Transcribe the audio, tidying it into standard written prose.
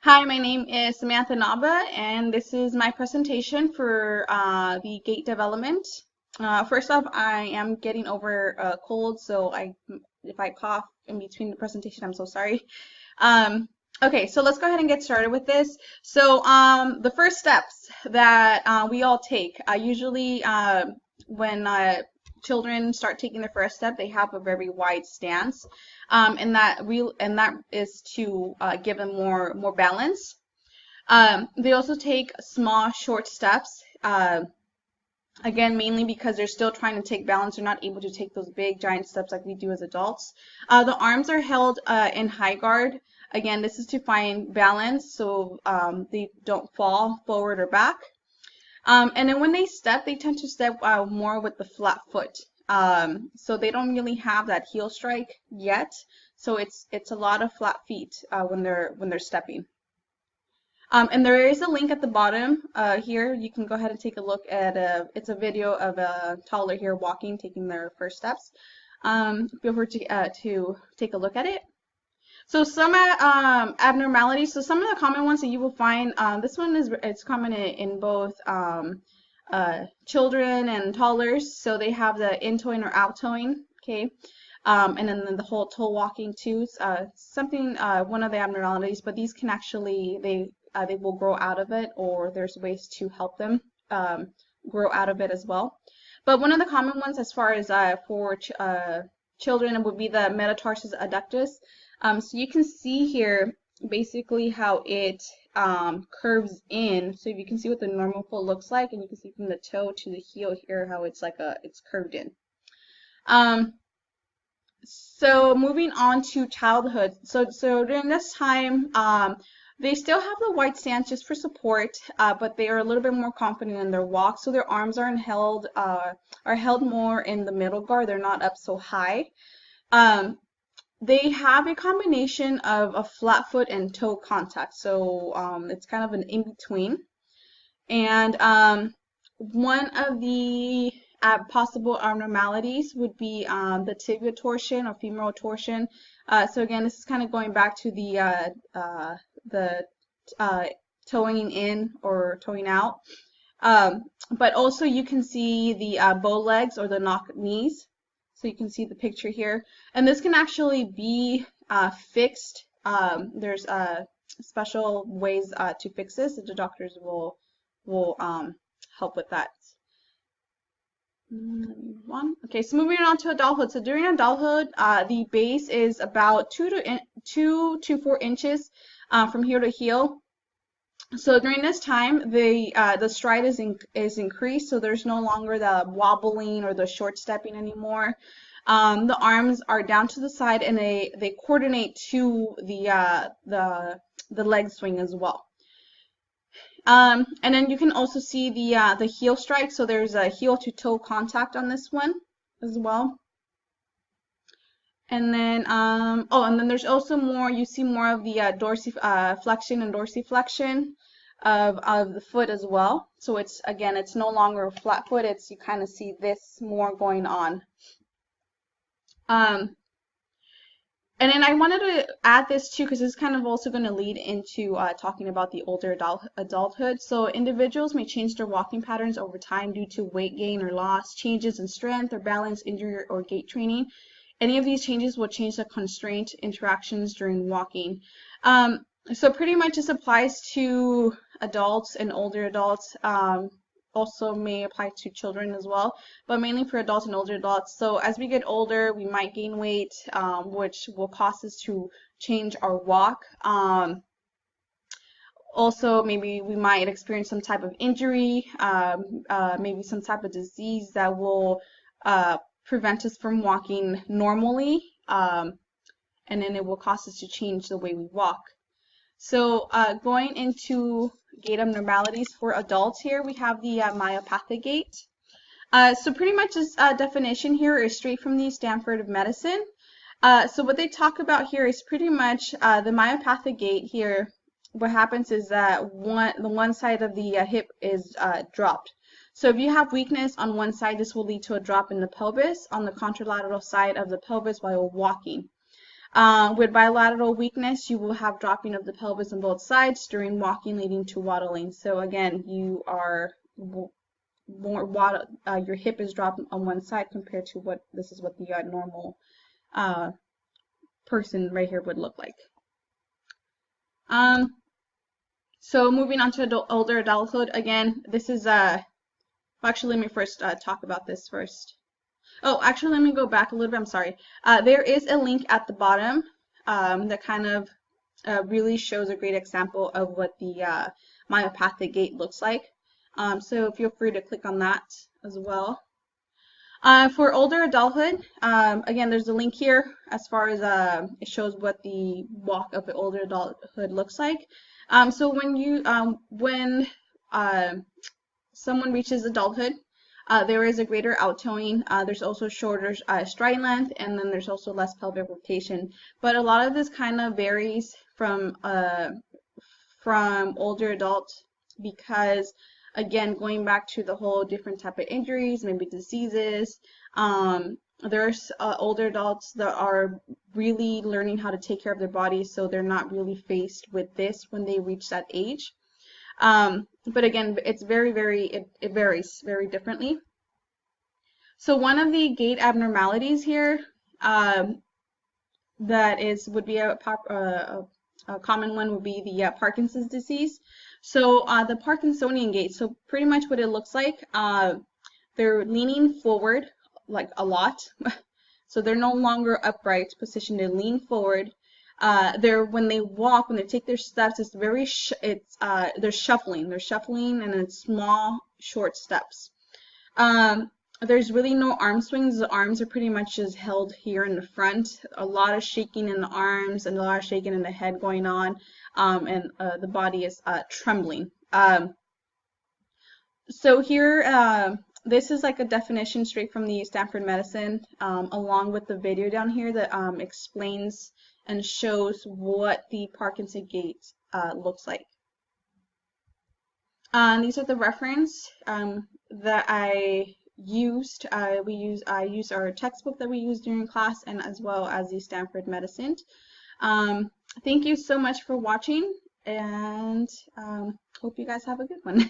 Hi, my name is Samantha Nava, and this is my presentation for the Gait Development. First off, I am getting over a cold, so if I cough in between the presentation, I'm so sorry. Okay, so let's go ahead and get started with this. So the first steps that we all take, usually when children start taking their first step, they have a very wide stance, and that is to give them more balance. They also take small, short steps. Again, mainly because they're still trying to take balance. They're not able to take those big, giant steps like we do as adults. The arms are held in high guard. Again, this is to find balance so they don't fall forward or back. And then when they step, they tend to step more with the flat foot. So they don't really have that heel strike yet. So it's a lot of flat feet when they're stepping. And there is a link at the bottom here. You can go ahead and take a look at it's a video of a toddler here walking, taking their first steps. Feel free to take a look at it. So some abnormalities. So some of the common ones that you will find. This one it's common in both children and toddlers. So they have the in-toeing or out-toeing. Okay. And then the whole toe walking too. Something one of the abnormalities, but these can actually they will grow out of it, or there's ways to help them grow out of it as well. But one of the common ones as far as for children would be the metatarsus adductus. So you can see here basically how it curves in. So you can see what the normal foot looks like, and you can see from the toe to the heel here how it's it's curved in. So moving on to childhood. So during this time, they still have the wide stance just for support, but they are a little bit more confident in their walk. So their arms are held more in the middle guard. They're not up so high. They have a combination of a flat foot and toe contact. So it's kind of an in-between. And one of the possible abnormalities would be the tibia torsion or femoral torsion. So again, this is kind of going back to the toeing in or toeing out. But also you can see the bow legs or the knock knees. So you can see the picture here. And this can actually be fixed. There's special ways to fix this that the doctors will help with that. Okay, so moving on to adulthood. So during adulthood, the base is about 2 to 4 inches from heel to heel. So during this time, the stride is increased, so there's no longer the wobbling or the short stepping anymore. The arms are down to the side, and they coordinate to the leg swing as well. And then you can also see the heel strike. So there's a heel to toe contact on this one as well. And then and then there's also more. You see more of the dorsiflexion and dorsiflexion of the foot as well. So it's no longer a flat foot. You kind of see this more going on. And then I wanted to add this too, because this is kind of also going to lead into talking about the older adulthood. So individuals may change their walking patterns over time due to weight gain or loss, changes in strength or balance, injury, or gait training. Any of these changes will change the constraint interactions during walking. So pretty much this applies to adults and older adults. Also may apply to children as well, but mainly for adults and older adults. So as we get older, we might gain weight, which will cause us to change our walk. Also, maybe we might experience some type of injury, maybe some type of disease that will prevent us from walking normally, and then it will cause us to change the way we walk. So going into gait abnormalities for adults here, we have the myopathic gait. So pretty much this definition here is straight from the Stanford of Medicine. So what they talk about here is pretty much the myopathic gait here. What happens is that the one side of the hip is dropped. So if you have weakness on one side, this will lead to a drop in the pelvis on the contralateral side of the pelvis while walking. With bilateral weakness, you will have dropping of the pelvis on both sides during walking, leading to waddling. So again, you are more waddle, your hip is dropped on one side compared to what this is what the normal person right here would look like. So moving on to older adulthood, again, this is actually, let me first talk about this first. Oh, actually, let me go back a little bit. I'm sorry. There is a link at the bottom that kind of really shows a great example of what the myopathic gait looks like. So feel free to click on that as well. For older adulthood, again, there's a link here as far as it shows what the walk of the older adulthood looks like. So when someone reaches adulthood, there is a greater outtoeing. There's also shorter stride length, and then there's also less pelvic rotation. But a lot of this kind of varies from older adults because, again, going back to the whole different type of injuries, maybe diseases, there's older adults that are really learning how to take care of their bodies, so they're not really faced with this when they reach that age. But again, it's it varies very differently. So one of the gait abnormalities here that would be a common one would be the Parkinson's disease. So the Parkinsonian gait, so pretty much what it looks like, they're leaning forward like a lot. So they're no longer upright position, they lean forward. When they walk, when they take their steps, it's they're shuffling and it's small, short steps. There's really no arm swings. The arms are pretty much just held here in the front. A lot of shaking in the arms and a lot of shaking in the head going on, and the body is trembling. So here, this is like a definition straight from the Stanford Medicine, along with the video down here that explains and shows what the Parkinson gait looks like. These are the reference that I used. I used our textbook that we used during class, and as well as the Stanford Medicine. Thank you so much for watching, and hope you guys have a good one.